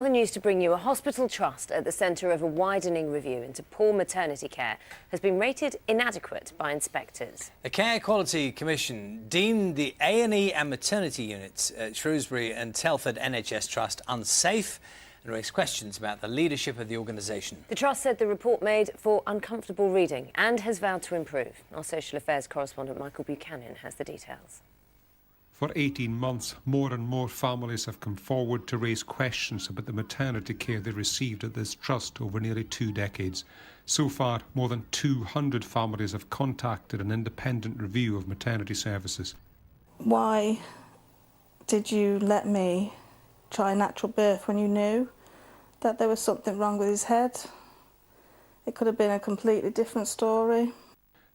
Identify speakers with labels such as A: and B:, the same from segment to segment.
A: The news to bring you: a hospital trust at the centre of a widening review into poor maternity care has been rated inadequate by inspectors.
B: The Care Quality Commission deemed the A&E and maternity units at Shrewsbury and Telford NHS Trust unsafe and raised questions about the leadership of the organisation.
A: The trust said the report made for uncomfortable reading and has vowed to improve. Our social affairs correspondent Michael Buchanan has the details.
C: For 18 months, more and more families have come forward to raise questions about the maternity care they received at this trust over nearly 2 decades. So far, more than 200 families have contacted an independent review of maternity services.
D: Why did you let me try natural birth when you knew that there was something wrong with his head? It could have been a completely different story.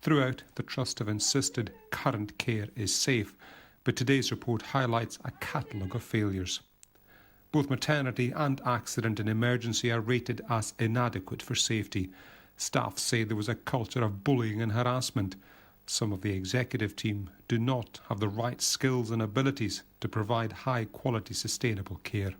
C: Throughout, the trust have insisted current care is safe, but today's report highlights a catalogue of failures. Both maternity and accident and emergency are rated as inadequate for safety. Staff say there was a culture of bullying and harassment. Some of the executive team do not have the right skills and abilities to provide high-quality, sustainable care.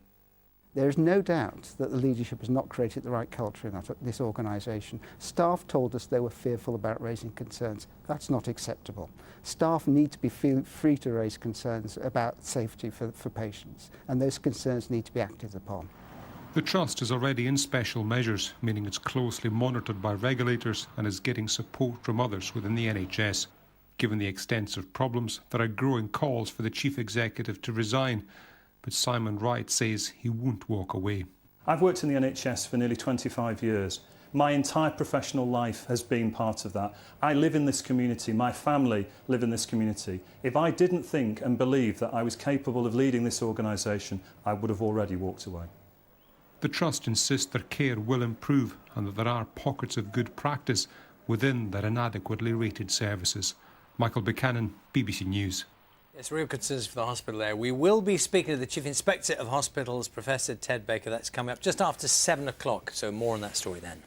E: There is no doubt that the leadership has not created the right culture in this organisation. Staff told us they were fearful about raising concerns. That's not acceptable. Staff need to be free to raise concerns about safety for patients, and those concerns need to be acted upon.
C: The trust is already in special measures, meaning it's closely monitored by regulators and is getting support from others within the NHS. Given the extensive problems, there are growing calls for the chief executive to resign. But Simon Wright says he won't walk away.
F: I've worked in the NHS for nearly 25 years. My entire professional life has been part of that. I live in this community, my family live in this community. If I didn't think and believe that I was capable of leading this organisation, I would have already walked away.
C: The Trust insists their care will improve and that there are pockets of good practice within their inadequately rated services. Michael Buchanan, BBC News.
B: It's real concerns for the hospital there. We will be speaking to the Chief Inspector of Hospitals, Professor Ted Baker. That's coming up just after 7 o'clock, so more on that story then.